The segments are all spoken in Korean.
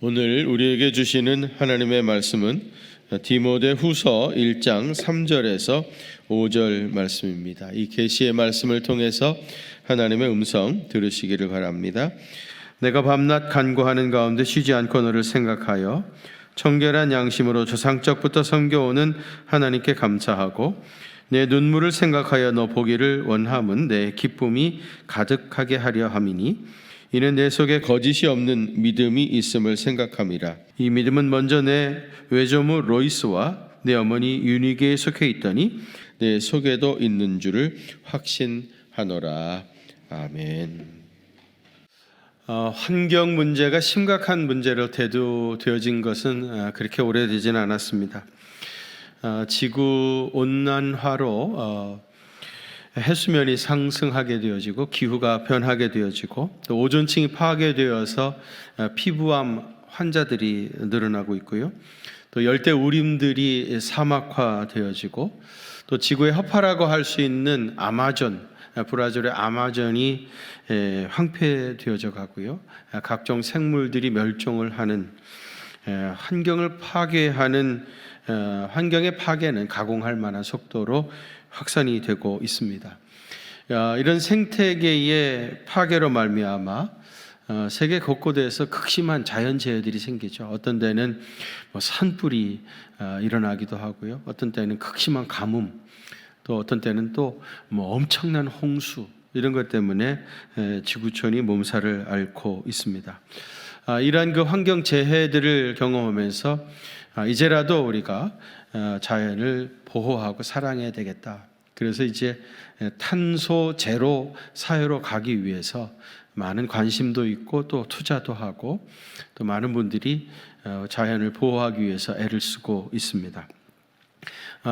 오늘 우리에게 주시는 하나님의 말씀은 디모데후서 1장 3절에서 5절 말씀입니다. 이 계시의 말씀을 통해서 하나님의 음성 들으시기를 바랍니다. 내가 밤낮 간구하는 가운데 쉬지 않고 너를 생각하여 청결한 양심으로 조상적부터 섬겨오는 하나님께 감사하고 내 눈물을 생각하여 너 보기를 원함은 내 기쁨이 가득하게 하려 함이니 이는 내 속에 거짓이 없는 믿음이 있음을 생각함이라. 이 믿음은 먼저 내 외조모 로이스와 내 어머니 유니게에 속해 있더니 내 속에도 있는 줄을 확신하노라. 아멘. 환경 문제가 심각한 문제로 대두되어진 것은 그렇게 오래되지는 않았습니다. 지구 온난화로 해수면이 상승하게 되어지고 기후가 변하게 되어지고 또 오존층이 파괴되어서 피부암 환자들이 늘어나고 있고요. 또 열대우림들이 사막화되어지고 또 지구의 허파라고 할 수 있는 아마존, 브라질의 아마존이 황폐되어져 가고요. 각종 생물들이 멸종을 하는 환경을 파괴하는 환경의 파괴는 가공할 만한 속도로 확산이 되고 있습니다. 이런 생태계의 파괴로 말미암아 세계 곳곳에서 극심한 자연재해들이 생기죠. 어떤 때는 산불이 일어나기도 하고요. 어떤 때는 극심한 가뭄, 또 어떤 때는 또 엄청난 홍수, 이런 것 때문에 지구촌이 몸살을 앓고 있습니다. 이러한 그 환경 재해들을 경험하면서 이제라도 우리가 자연을 보호하고 사랑해야 되겠다. 그래서 이제 탄소 제로 사회로 가기 위해서 많은 관심도 있고 또 투자도 하고 또 많은 분들이 자연을 보호하기 위해서 애를 쓰고 있습니다.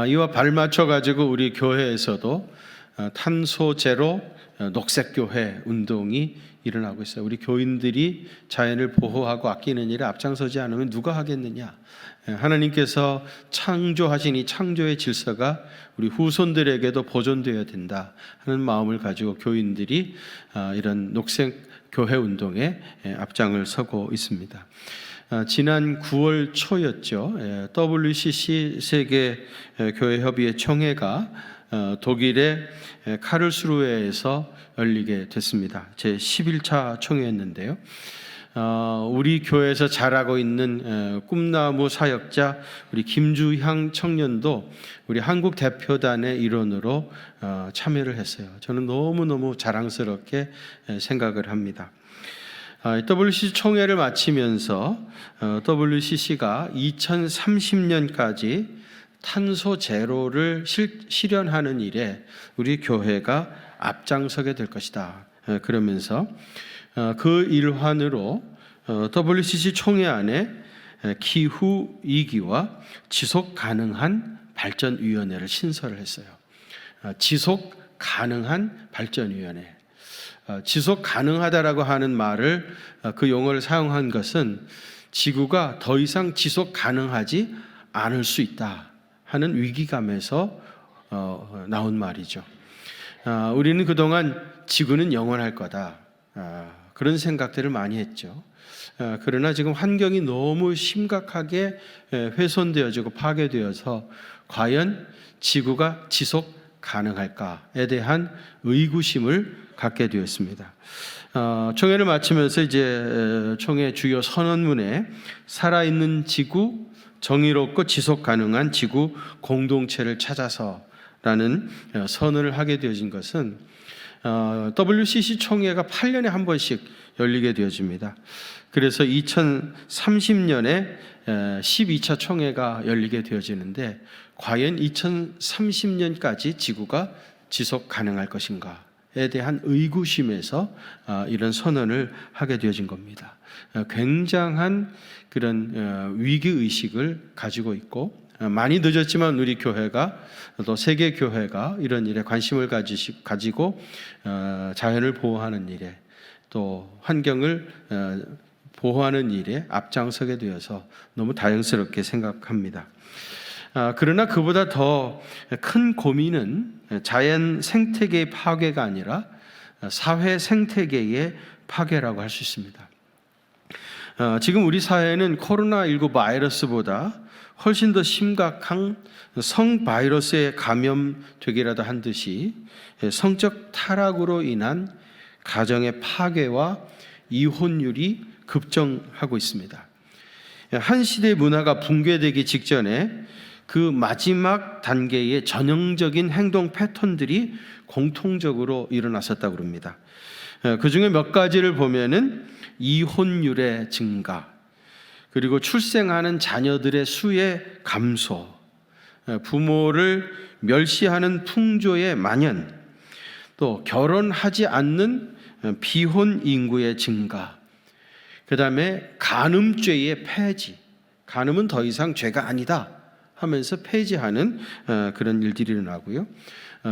이와 발맞춰 가지고 우리 교회에서도 탄소 제로 녹색 교회 운동이 일어나고 있어요. 우리 교인들이 자연을 보호하고 아끼는 일에 앞장서지 않으면 누가 하겠느냐? 하나님께서 창조하신 이 창조의 질서가 우리 후손들에게도 보존되어야 된다 하는 마음을 가지고 교인들이 이런 녹색 교회 운동에 앞장을 서고 있습니다. 지난 9월 초였죠. WCC 세계 교회 협의회 총회가 독일의 카를스루헤에서 열리게 됐습니다. 제 11차 총회였는데요. 우리 교회에서 자라고 있는 꿈나무 사역자 우리 김주향 청년도 우리 한국 대표단의 일원으로 참여를 했어요. 저는 너무너무 자랑스럽게 생각을 합니다. WCC 총회를 마치면서 WCC가 2030년까지 탄소 제로를 실현하는 일에 우리 교회가 앞장서게 될 것이다. 그러면서 그 일환으로 WCC 총회 안에 기후 위기와 지속 가능한 발전위원회를 신설을 했어요. 지속 가능한 발전위원회. 지속 가능하다라고 하는 말을 그 용어를 사용한 것은 지구가 더 이상 지속 가능하지 않을 수 있다 하는 위기감에서 나온 말이죠. 우리는 그동안 지구는 영원할 거다 그런 생각들을 많이 했죠. 그러나 지금 환경이 너무 심각하게 훼손되어지고 파괴되어서 과연 지구가 지속 가능할까에 대한 의구심을 갖게 되었습니다. 총회를 마치면서 이제 총회 주요 선언문에 살아있는 지구, 정의롭고 지속 가능한 지구 공동체를 찾아서라는 선언을 하게 되어진 것은 WCC 총회가 8년에 한 번씩 열리게 되어집니다. 그래서 2030년에 12차 총회가 열리게 되어지는데 과연 2030년까지 지구가 지속 가능할 것인가에 대한 의구심에서 이런 선언을 하게 되어진 겁니다. 굉장한 그런 위기의식을 가지고 있고 많이 늦었지만 우리 교회가 또 세계 교회가 이런 일에 관심을 가지고 자연을 보호하는 일에 또 환경을 보호하는 일에 앞장서게 되어서 너무 다행스럽게 생각합니다. 그러나 그보다 더 큰 고민은 자연 생태계의 파괴가 아니라 사회 생태계의 파괴라고 할 수 있습니다. 지금 우리 사회는 코로나19 바이러스보다 훨씬 더 심각한 성 바이러스에 감염되기라도 한 듯이 성적 타락으로 인한 가정의 파괴와 이혼율이 급증하고 있습니다. 한 시대의 문화가 붕괴되기 직전에 그 마지막 단계의 전형적인 행동 패턴들이 공통적으로 일어났었다고 합니다. 그 중에 몇 가지를 보면은 이혼율의 증가, 그리고 출생하는 자녀들의 수의 감소, 부모를 멸시하는 풍조의 만연, 또 결혼하지 않는 비혼 인구의 증가, 그 다음에 간음죄의 폐지, 간음은 더 이상 죄가 아니다 하면서 폐지하는 그런 일들이 일어나고요.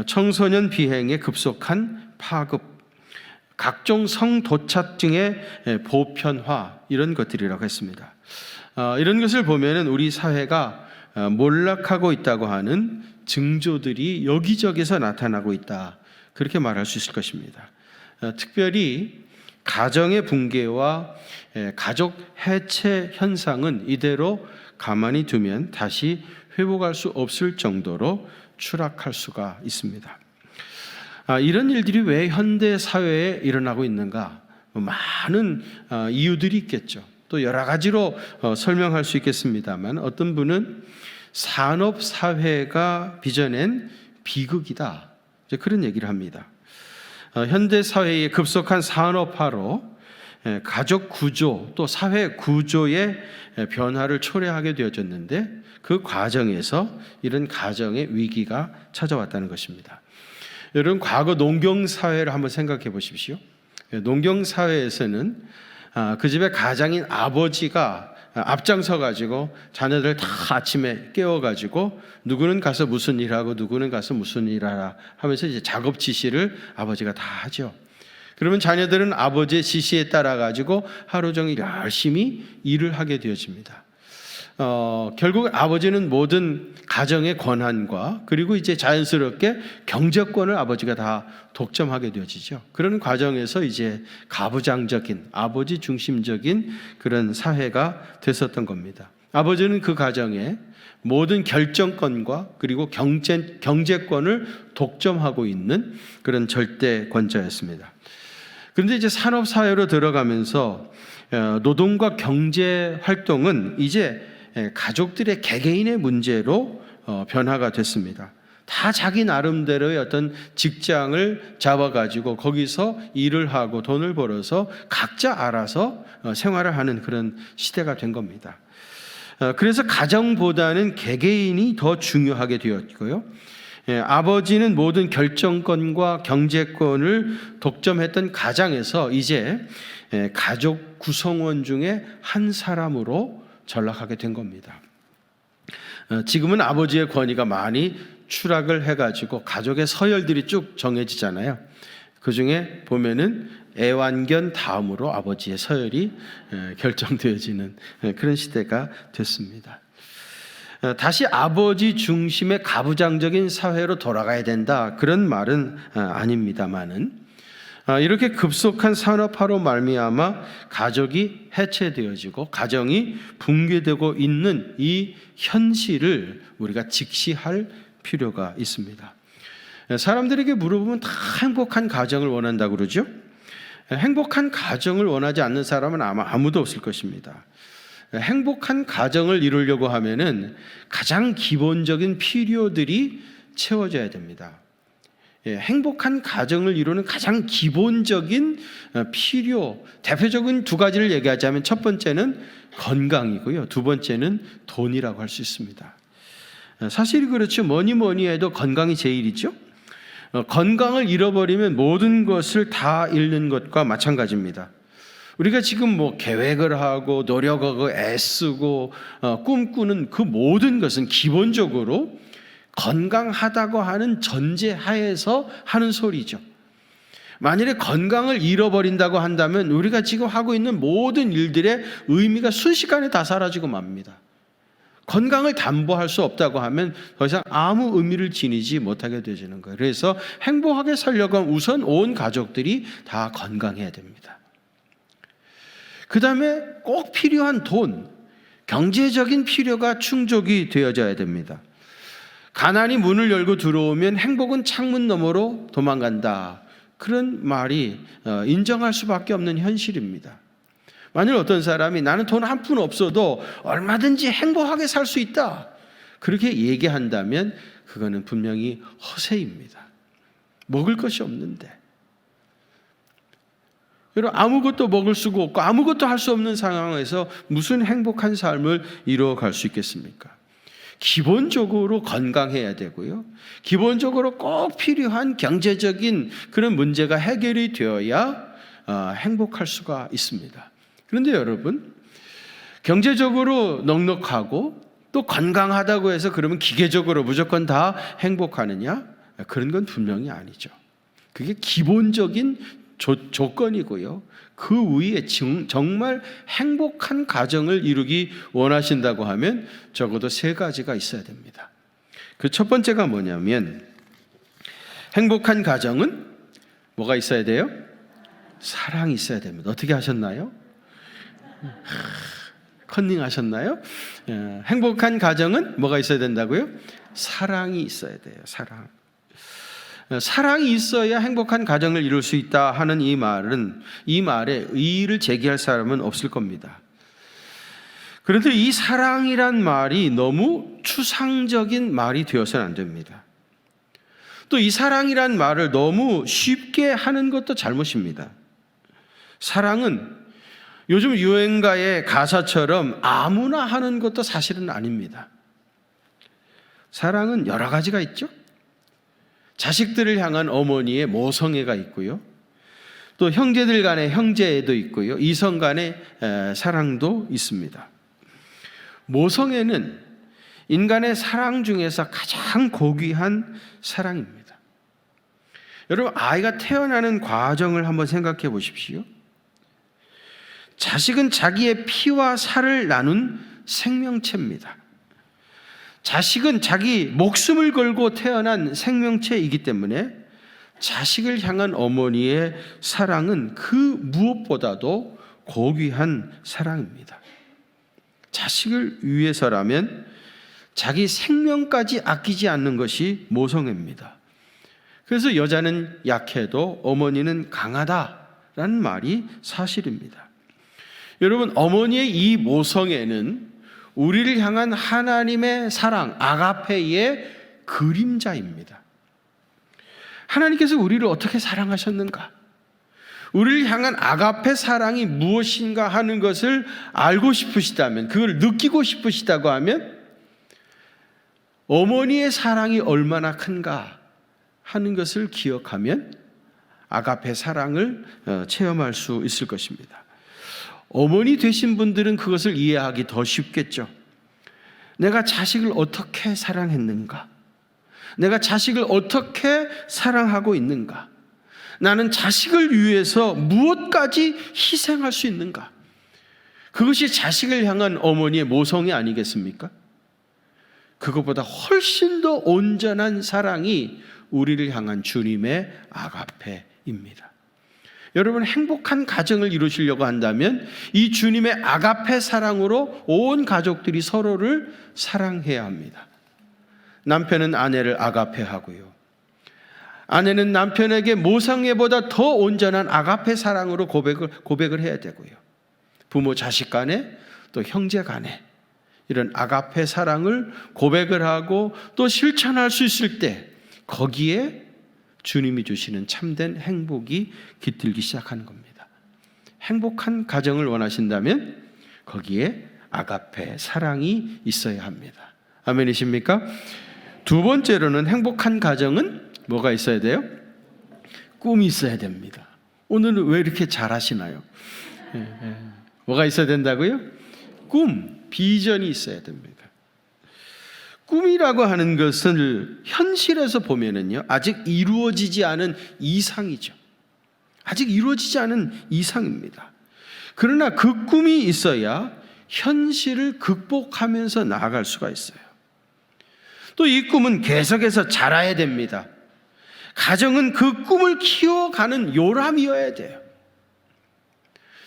청소년 비행의 급속한 파급, 각종 성도착증의 보편화, 이런 것들이라고 했습니다. 이런 것을 보면은 우리 사회가 몰락하고 있다고 하는 징조들이 여기저기서 나타나고 있다, 그렇게 말할 수 있을 것입니다. 특별히 가정의 붕괴와 가족 해체 현상은 이대로 가만히 두면 다시 회복할 수 없을 정도로 추락할 수가 있습니다. 이런 일들이 왜 현대 사회에 일어나고 있는가? 많은 이유들이 있겠죠. 또 여러 가지로 설명할 수 있겠습니다만, 어떤 분은 산업사회가 빚어낸 비극이다, 그런 얘기를 합니다. 현대 사회의 급속한 산업화로 가족 구조 또 사회 구조의 변화를 초래하게 되어졌는데, 그 과정에서 이런 가정의 위기가 찾아왔다는 것입니다. 여러분, 과거 농경사회를 한번 생각해 보십시오. 농경사회에서는 그 집의 가장인 아버지가 앞장서 가지고 자녀들 다 아침에 깨워 가지고 누구는 가서 무슨 일하고 누구는 가서 무슨 일하라 하면서 이제 작업 지시를 아버지가 다 하죠. 그러면 자녀들은 아버지의 지시에 따라 가지고 하루 종일 열심히 일을 하게 되어집니다. 결국 아버지는 모든 가정의 권한과 그리고 이제 자연스럽게 경제권을 아버지가 다 독점하게 되어지죠. 그런 과정에서 이제 가부장적인, 아버지 중심적인 그런 사회가 됐었던 겁니다. 아버지는 그 가정에 모든 결정권과 그리고 경제권을 독점하고 있는 그런 절대권자였습니다. 그런데 이제 산업사회로 들어가면서 노동과 경제 활동은 이제 가족들의 개개인의 문제로 변화가 됐습니다. 다 자기 나름대로의 어떤 직장을 잡아가지고 거기서 일을 하고 돈을 벌어서 각자 알아서 생활을 하는 그런 시대가 된 겁니다. 그래서 가정보다는 개개인이 더 중요하게 되었고요. 아버지는 모든 결정권과 경제권을 독점했던 가장에서 이제 가족 구성원 중에 한 사람으로 전락하게 된 겁니다. 지금은 아버지의 권위가 많이 추락을 해가지고 가족의 서열들이 쭉 정해지잖아요. 그 중에 보면은 애완견 다음으로 아버지의 서열이 결정되어지는 그런 시대가 됐습니다. 다시 아버지 중심의 가부장적인 사회로 돌아가야 된다, 그런 말은 아닙니다만은 이렇게 급속한 산업화로 말미암아 가족이 해체되어지고 가정이 붕괴되고 있는 이 현실을 우리가 직시할 필요가 있습니다. 사람들에게 물어보면 다 행복한 가정을 원한다고 그러죠. 행복한 가정을 원하지 않는 사람은 아마 아무도 없을 것입니다. 행복한 가정을 이루려고 하면은 가장 기본적인 필요들이 채워져야 됩니다. 행복한 가정을 이루는 가장 기본적인 필요, 대표적인 두 가지를 얘기하자면 첫 번째는 건강이고요, 두 번째는 돈이라고 할 수 있습니다. 사실 그렇죠. 뭐니 해도 건강이 제일이죠. 건강을 잃어버리면 모든 것을 다 잃는 것과 마찬가지입니다. 우리가 지금 뭐 계획을 하고 노력하고 애쓰고 꿈꾸는 그 모든 것은 기본적으로 건강하다고 하는 전제 하에서 하는 소리죠. 만일에 건강을 잃어버린다고 한다면 우리가 지금 하고 있는 모든 일들의 의미가 순식간에 다 사라지고 맙니다. 건강을 담보할 수 없다고 하면 더 이상 아무 의미를 지니지 못하게 되지는 거예요. 그래서 행복하게 살려고 하면 우선 온 가족들이 다 건강해야 됩니다. 그 다음에 꼭 필요한 돈, 경제적인 필요가 충족이 되어져야 됩니다. 가난이 문을 열고 들어오면 행복은 창문 너머로 도망간다. 그런 말이 인정할 수밖에 없는 현실입니다. 만일 어떤 사람이 나는 돈 한 푼 없어도 얼마든지 행복하게 살 수 있다, 그렇게 얘기한다면 그거는 분명히 허세입니다. 먹을 것이 없는데, 여러분, 아무것도 먹을 수가 없고 아무것도 할 수 없는 상황에서 무슨 행복한 삶을 이루어갈 수 있겠습니까? 기본적으로 건강해야 되고요, 기본적으로 꼭 필요한 경제적인 그런 문제가 해결이 되어야 행복할 수가 있습니다. 그런데 여러분, 경제적으로 넉넉하고 또 건강하다고 해서 그러면 기계적으로 무조건 다 행복하느냐? 그런 건 분명히 아니죠. 그게 기본적인 조건이고요, 그 위에 정말 행복한 가정을 이루기 원하신다고 하면 적어도 3가지가 있어야 됩니다. 그 첫 번째가 뭐냐면, 행복한 가정은 뭐가 있어야 돼요? 사랑이 있어야 됩니다. 어떻게 하셨나요? 컨닝 하셨나요? 행복한 가정은 뭐가 있어야 된다고요? 사랑이 있어야 돼요. 사랑이 있어야 행복한 가정을 이룰 수 있다 하는 이 말에 의의를 제기할 사람은 없을 겁니다. 그런데 이 사랑이란 말이 너무 추상적인 말이 되어서는 안 됩니다. 또 이 사랑이란 말을 너무 쉽게 하는 것도 잘못입니다. 사랑은 요즘 유행가의 가사처럼 아무나 하는 것도 사실은 아닙니다. 사랑은 여러 가지가 있죠. 자식들을 향한 어머니의 모성애가 있고요, 또 형제들 간의 형제애도 있고요, 이성 간의 사랑도 있습니다. 모성애는 인간의 사랑 중에서 가장 고귀한 사랑입니다. 여러분, 아이가 태어나는 과정을 한번 생각해 보십시오. 자식은 자기의 피와 살을 나눈 생명체입니다. 자식은 자기 목숨을 걸고 태어난 생명체이기 때문에 자식을 향한 어머니의 사랑은 그 무엇보다도 고귀한 사랑입니다. 자식을 위해서라면 자기 생명까지 아끼지 않는 것이 모성애입니다. 그래서 여자는 약해도 어머니는 강하다라는 말이 사실입니다. 여러분, 어머니의 이 모성애는 우리를 향한 하나님의 사랑, 아가페의 그림자입니다. 하나님께서 우리를 어떻게 사랑하셨는가? 우리를 향한 아가페 사랑이 무엇인가 하는 것을 알고 싶으시다면, 그걸 느끼고 싶으시다고 하면 어머니의 사랑이 얼마나 큰가 하는 것을 기억하면 아가페 사랑을 체험할 수 있을 것입니다. 어머니 되신 분들은 그것을 이해하기 더 쉽겠죠. 내가 자식을 어떻게 사랑했는가? 내가 자식을 어떻게 사랑하고 있는가? 나는 자식을 위해서 무엇까지 희생할 수 있는가? 그것이 자식을 향한 어머니의 모성애 아니겠습니까? 그것보다 훨씬 더 온전한 사랑이 우리를 향한 주님의 아가페입니다. 여러분, 행복한 가정을 이루시려고 한다면 이 주님의 아가페 사랑으로 온 가족들이 서로를 사랑해야 합니다. 남편은 아내를 아가페하고요, 아내는 남편에게 모성애보다 더 온전한 아가페 사랑으로 고백을 해야 되고요, 부모 자식 간에 또 형제 간에 이런 아가페 사랑을 고백을 하고 또 실천할 수 있을 때 거기에 주님이 주시는 참된 행복이 깃들기 시작하는 겁니다. 행복한 가정을 원하신다면 거기에 아가페 사랑이 있어야 합니다. 아멘이십니까? 두 번째로는 행복한 가정은 뭐가 있어야 돼요? 꿈이 있어야 됩니다. 오늘은 왜 이렇게 잘하시나요? 뭐가 있어야 된다고요? 꿈, 비전이 있어야 됩니다. 꿈이라고 하는 것을 현실에서 보면은요, 아직 이루어지지 않은 이상이죠. 아직 이루어지지 않은 이상입니다. 그러나 그 꿈이 있어야 현실을 극복하면서 나아갈 수가 있어요. 또 이 꿈은 계속해서 자라야 됩니다. 가정은 그 꿈을 키워가는 요람이어야 돼요.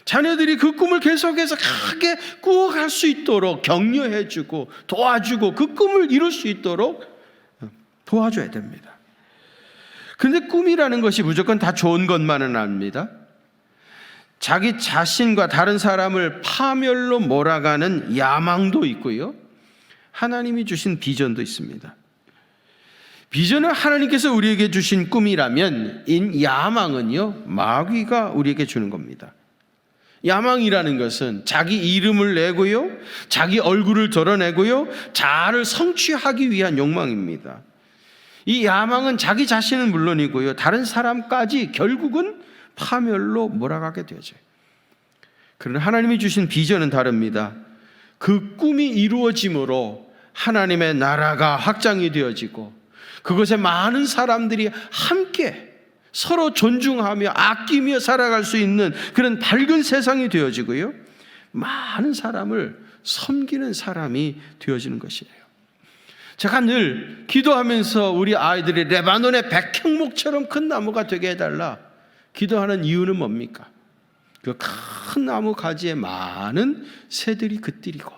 자녀들이 그 꿈을 계속해서 크게 꾸어갈 수 있도록 격려해주고 도와주고 그 꿈을 이룰 수 있도록 도와줘야 됩니다. 그런데 꿈이라는 것이 무조건 다 좋은 것만은 아닙니다. 자기 자신과 다른 사람을 파멸로 몰아가는 야망도 있고요, 하나님이 주신 비전도 있습니다. 비전은 하나님께서 우리에게 주신 꿈이라면, 이 야망은요, 마귀가 우리에게 주는 겁니다. 야망이라는 것은 자기 이름을 내고요, 자기 얼굴을 드러내고요, 자아를 성취하기 위한 욕망입니다. 이 야망은 자기 자신은 물론이고요, 다른 사람까지 결국은 파멸로 몰아가게 되죠. 그러나 하나님이 주신 비전은 다릅니다. 그 꿈이 이루어짐으로 하나님의 나라가 확장이 되어지고 그것에 많은 사람들이 함께 서로 존중하며 아끼며 살아갈 수 있는 그런 밝은 세상이 되어지고요, 많은 사람을 섬기는 사람이 되어지는 것이에요. 제가 늘 기도하면서 우리 아이들이 레바논의 백향목처럼 큰 나무가 되게 해달라 기도하는 이유는 뭡니까? 그 큰 나무 가지에 많은 새들이 깃들이고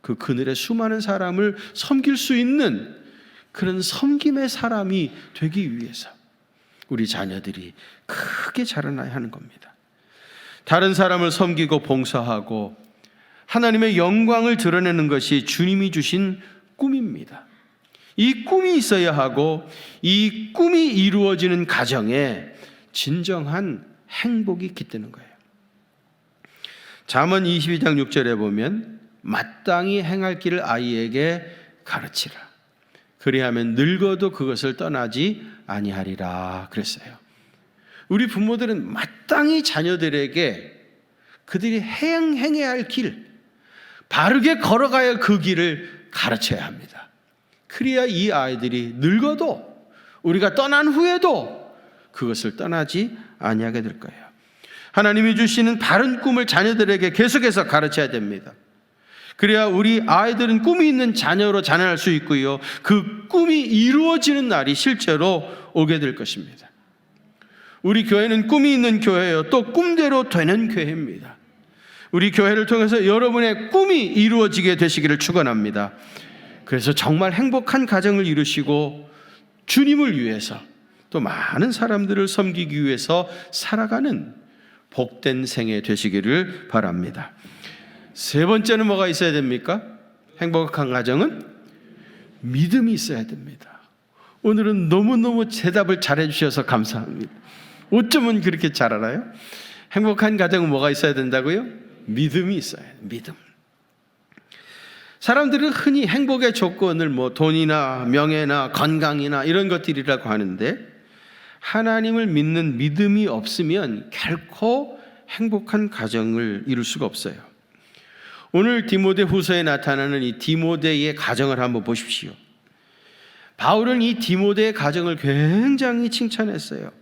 그 그늘에 수많은 사람을 섬길 수 있는 그런 섬김의 사람이 되기 위해서 우리 자녀들이 크게 자라나야 하는 겁니다. 다른 사람을 섬기고 봉사하고 하나님의 영광을 드러내는 것이 주님이 주신 꿈입니다. 이 꿈이 있어야 하고 이 꿈이 이루어지는 가정에 진정한 행복이 깃드는 거예요. 잠언 22장 6절에 보면 마땅히 행할 길을 아이에게 가르치라. 그리하면 늙어도 그것을 떠나지 아니하리라 그랬어요. 우리 부모들은 마땅히 자녀들에게 그들이 행해야 할 길, 바르게 걸어가야 할 그 길을 가르쳐야 합니다. 그래야 이 아이들이 늙어도 우리가 떠난 후에도 그것을 떠나지 아니하게 될 거예요. 하나님이 주시는 바른 꿈을 자녀들에게 계속해서 가르쳐야 됩니다. 그래야 우리 아이들은 꿈이 있는 자녀로 자라날 수 있고요, 그 꿈이 이루어지는 날이 실제로 오게 될 것입니다. 우리 교회는 꿈이 있는 교회예요. 또 꿈대로 되는 교회입니다. 우리 교회를 통해서 여러분의 꿈이 이루어지게 되시기를 축원합니다. 그래서 정말 행복한 가정을 이루시고 주님을 위해서 또 많은 사람들을 섬기기 위해서 살아가는 복된 생애 되시기를 바랍니다. 세 번째는 뭐가 있어야 됩니까? 행복한 가정은 믿음이 있어야 됩니다. 오늘은 너무너무 대답을 잘해 주셔서 감사합니다. 어쩌면 그렇게 잘 알아요? 행복한 가정은 뭐가 있어야 된다고요? 믿음이 있어야 해요. 믿음. 사람들은 흔히 행복의 조건을 돈이나 명예나 건강이나 이런 것들이라고 하는데, 하나님을 믿는 믿음이 없으면 결코 행복한 가정을 이룰 수가 없어요. 오늘 디모데 후서에 나타나는 이 디모데의 가정을 한번 보십시오. 바울은 이 디모데의 가정을 굉장히 칭찬했어요.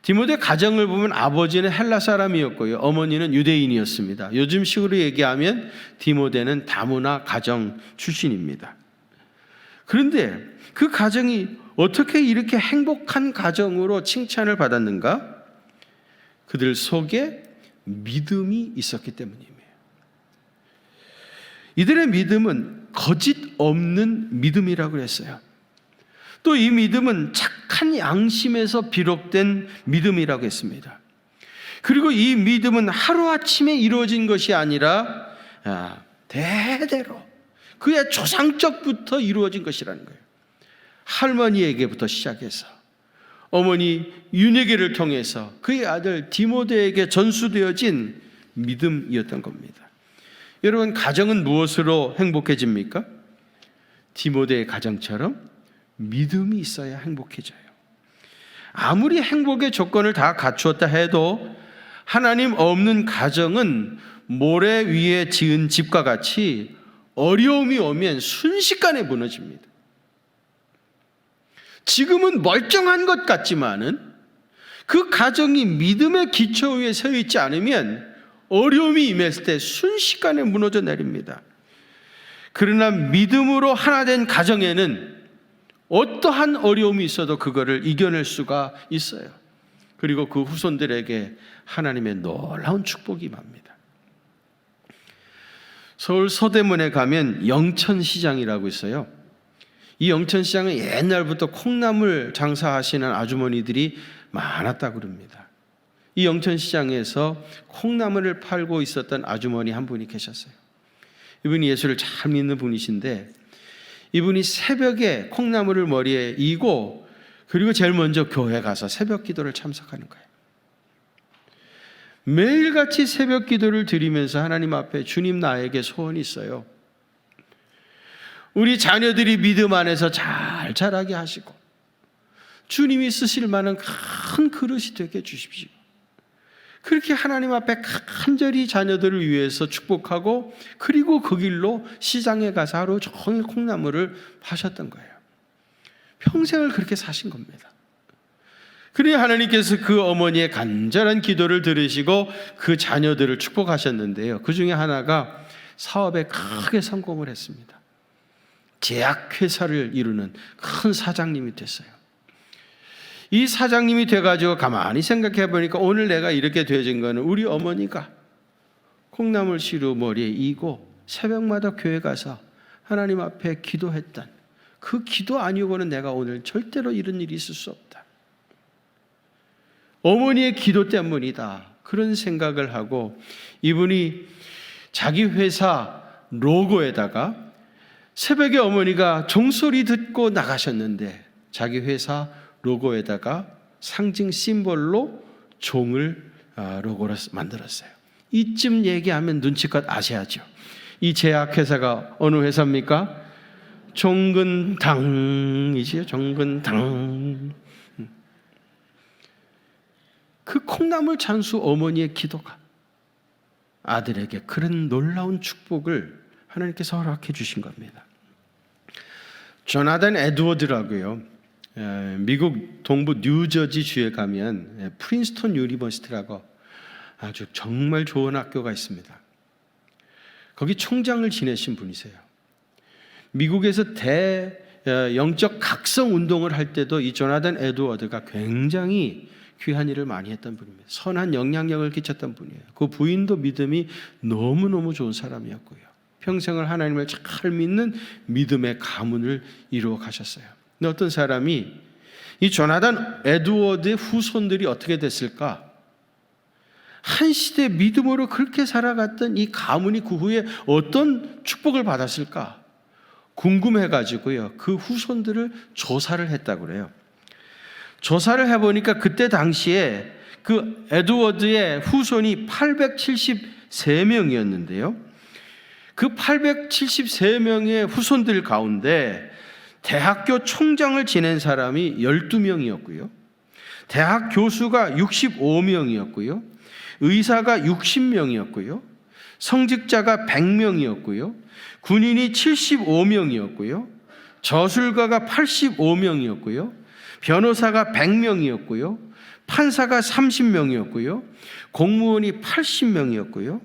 디모데 가정을 보면 아버지는 헬라 사람이었고요, 어머니는 유대인이었습니다. 요즘 식으로 얘기하면 디모데는 다문화 가정 출신입니다. 그런데 그 가정이 어떻게 이렇게 행복한 가정으로 칭찬을 받았는가? 그들 속에 믿음이 있었기 때문입니다. 이들의 믿음은 거짓 없는 믿음이라고 했어요. 또 이 믿음은 착한 양심에서 비롯된 믿음이라고 했습니다. 그리고 이 믿음은 하루아침에 이루어진 것이 아니라 대대로 그의 조상적부터 이루어진 것이라는 거예요. 할머니에게부터 시작해서 어머니 유네게를 통해서 그의 아들 디모데에게 전수되어진 믿음이었던 겁니다. 여러분, 가정은 무엇으로 행복해집니까? 디모데의 가정처럼 믿음이 있어야 행복해져요. 아무리 행복의 조건을 다 갖추었다 해도 하나님 없는 가정은 모래 위에 지은 집과 같이 어려움이 오면 순식간에 무너집니다. 지금은 멀쩡한 것 같지만은 그 가정이 믿음의 기초 위에 서 있지 않으면 어려움이 임했을 때 순식간에 무너져 내립니다. 그러나 믿음으로 하나 된 가정에는 어떠한 어려움이 있어도 그거를 이겨낼 수가 있어요. 그리고 그 후손들에게 하나님의 놀라운 축복이 임합니다. 서울 서대문에 가면 영천시장이라고 있어요. 이 영천시장은 옛날부터 콩나물 장사하시는 아주머니들이 많았다고 그럽니다. 이 영천시장에서 콩나물을 팔고 있었던 아주머니 한 분이 계셨어요. 이분이 예수를 잘 믿는 분이신데, 이분이 새벽에 콩나물을 머리에 이고 그리고 제일 먼저 교회 가서 새벽 기도를 참석하는 거예요. 매일같이 새벽 기도를 드리면서 하나님 앞에 주님, 나에게 소원이 있어요. 우리 자녀들이 믿음 안에서 잘 자라게 하시고 주님이 쓰실 만한 큰 그릇이 되게 해주십시오. 그렇게 하나님 앞에 간절히 자녀들을 위해서 축복하고, 그리고 그 길로 시장에 가서 하루 종일 콩나물을 파셨던 거예요. 평생을 그렇게 사신 겁니다. 그래 하나님께서 그 어머니의 간절한 기도를 들으시고 그 자녀들을 축복하셨는데요, 그 중에 하나가 사업에 크게 성공을 했습니다. 제약회사를 이루는 큰 사장님이 됐어요. 이 사장님이 돼가지고 가만히 생각해 보니까 오늘 내가 이렇게 되어진 거는 우리 어머니가 콩나물 시루 머리에 이고 새벽마다 교회 가서 하나님 앞에 기도했던 그 기도 아니고는 내가 오늘 절대로 이런 일이 있을 수 없다. 어머니의 기도 때문이다. 그런 생각을 하고 이분이 자기 회사 로고에다가 새벽에 어머니가 종소리 듣고 나가셨는데 자기 회사 로고에다가 상징 심볼로 종을 로고로 만들었어요. 이쯤 얘기하면 눈치껏 아셔야죠. 이 제약회사가 어느 회사입니까? 종근당이지요. 종근당. 그 콩나물 장수 어머니의 기도가 아들에게 그런 놀라운 축복을 하나님께서 허락해 주신 겁니다. 조나단 에드워드라고요, 미국 동부 뉴저지 주에 가면 프린스턴 유니버시티라고 아주 정말 좋은 학교가 있습니다. 거기 총장을 지내신 분이세요. 미국에서 영적 각성 운동을 할 때도 이 조나단 에드워드가 굉장히 귀한 일을 많이 했던 분입니다. 선한 영향력을 끼쳤던 분이에요. 그 부인도 믿음이 너무너무 좋은 사람이었고요, 평생을 하나님을 잘 믿는 믿음의 가문을 이루어 가셨어요. 근데 어떤 사람이 이 조나단 에드워드의 후손들이 어떻게 됐을까? 한 시대 믿음으로 그렇게 살아갔던 이 가문이 그 후에 어떤 축복을 받았을까? 궁금해가지고요, 그 후손들을 조사를 했다고 그래요. 조사를 해보니까 그때 당시에 그 에드워드의 후손이 873명이었는데요. 그 873명의 후손들 가운데 대학교 총장을 지낸 사람이 12명이었고요. 대학 교수가 65명이었고요. 의사가 60명이었고요. 성직자가 100명이었고요. 군인이 75명이었고요. 저술가가 85명이었고요. 변호사가 100명이었고요. 판사가 30명이었고요. 공무원이 80명이었고요.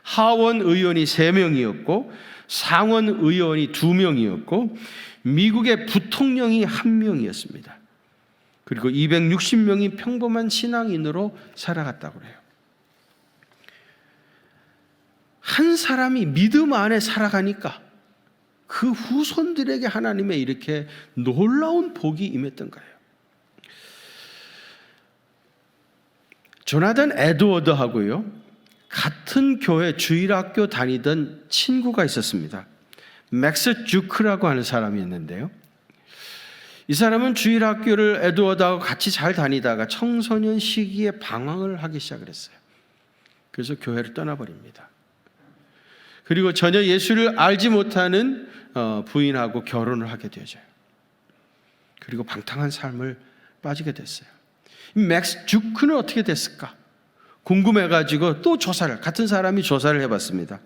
하원 의원이 3명이었고 상원 의원이 2명이었고 미국의 부통령이 1명이었습니다. 그리고 260명이 평범한 신앙인으로 살아갔다고 그래요. 한 사람이 믿음 안에 살아가니까 그 후손들에게 하나님의 이렇게 놀라운 복이 임했던 거예요. 조나단 에드워드하고요, 같은 교회 주일학교 다니던 친구가 있었습니다. 맥스 주크라고 하는 사람이었는데요, 이 사람은 주일학교를 에드워드하고 같이 잘 다니다가 청소년 시기에 방황을 하기 시작을 했어요. 그래서 교회를 떠나버립니다. 그리고 전혀 예수를 알지 못하는 부인하고 결혼을 하게 되어져요. 그리고 방탕한 삶을 빠지게 됐어요. 맥스 주크는 어떻게 됐을까? 궁금해가지고 또 같은 사람이 조사를 해봤습니다.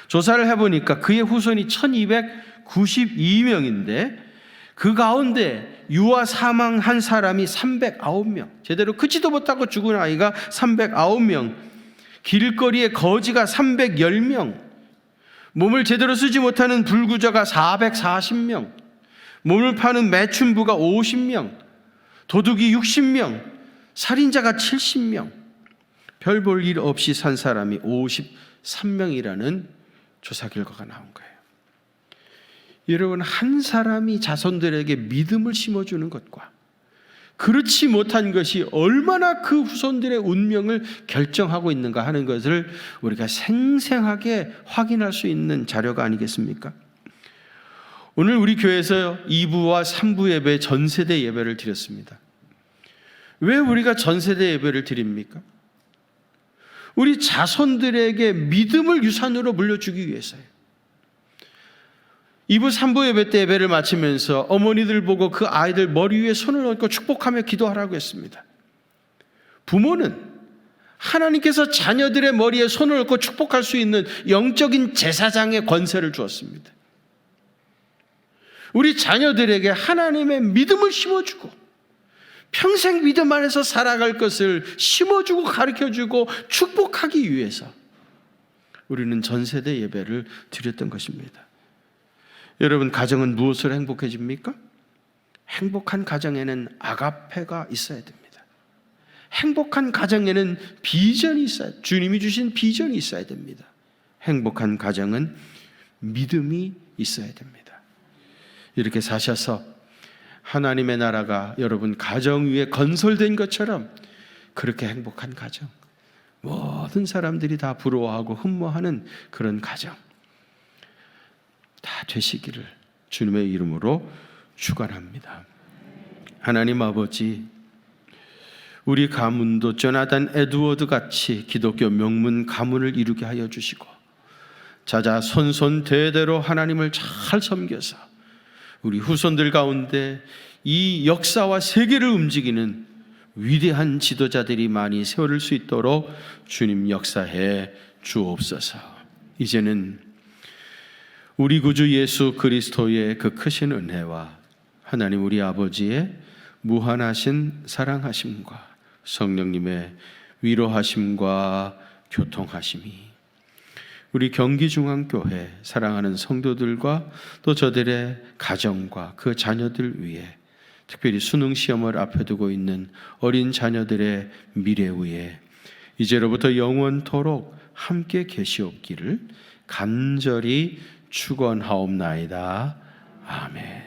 조사를 해보니까 그의 후손이 1292명인데 그 가운데 유아 사망한 사람이 309명, 제대로 크지도 못하고 죽은 아이가 309명, 길거리에 거지가 310명, 몸을 제대로 쓰지 못하는 불구자가 440명, 몸을 파는 매춘부가 50명, 도둑이 60명, 살인자가 70명, 별 볼 일 없이 산 사람이 53명이라는 조사 결과가 나온 거예요. 여러분, 한 사람이 자손들에게 믿음을 심어주는 것과 그렇지 못한 것이 얼마나 그 후손들의 운명을 결정하고 있는가 하는 것을 우리가 생생하게 확인할 수 있는 자료가 아니겠습니까? 오늘 우리 교회에서 2부와 3부 예배, 전세대 예배를 드렸습니다. 왜 우리가 전세대 예배를 드립니까? 우리 자손들에게 믿음을 유산으로 물려주기 위해서요. 2부 3부 예배 때 예배를 마치면서 어머니들 보고 그 아이들 머리 위에 손을 얹고 축복하며 기도하라고 했습니다. 부모는 하나님께서 자녀들의 머리에 손을 얹고 축복할 수 있는 영적인 제사장의 권세를 주었습니다. 우리 자녀들에게 하나님의 믿음을 심어주고 평생 믿음 안에서 살아갈 것을 심어주고 가르쳐주고 축복하기 위해서 우리는 전세대 예배를 드렸던 것입니다. 여러분, 가정은 무엇으로 행복해집니까? 행복한 가정에는 아가페가 있어야 됩니다. 행복한 가정에는 비전이 있어야, 주님이 주신 비전이 있어야 됩니다. 행복한 가정은 믿음이 있어야 됩니다. 이렇게 사셔서 하나님의 나라가 여러분 가정 위에 건설된 것처럼 그렇게 행복한 가정, 모든 사람들이 다 부러워하고 흠모하는 그런 가정 다 되시기를 주님의 이름으로 축원합니다. 하나님 아버지, 우리 가문도 조나단 에드워드 같이 기독교 명문 가문을 이루게 하여 주시고 자자손손 대대로 하나님을 잘 섬겨서 우리 후손들 가운데 이 역사와 세계를 움직이는 위대한 지도자들이 많이 세워질 수 있도록 주님 역사해 주옵소서. 이제는 우리 구주 예수 그리스도의 그 크신 은혜와 하나님 우리 아버지의 무한하신 사랑하심과 성령님의 위로하심과 교통하심이 우리 경기중앙교회 사랑하는 성도들과 또 저들의 가정과 그 자녀들 위에, 특별히 수능시험을 앞에 두고 있는 어린 자녀들의 미래 위에 이제로부터 영원토록 함께 계시옵기를 간절히 축원하옵나이다. 아멘.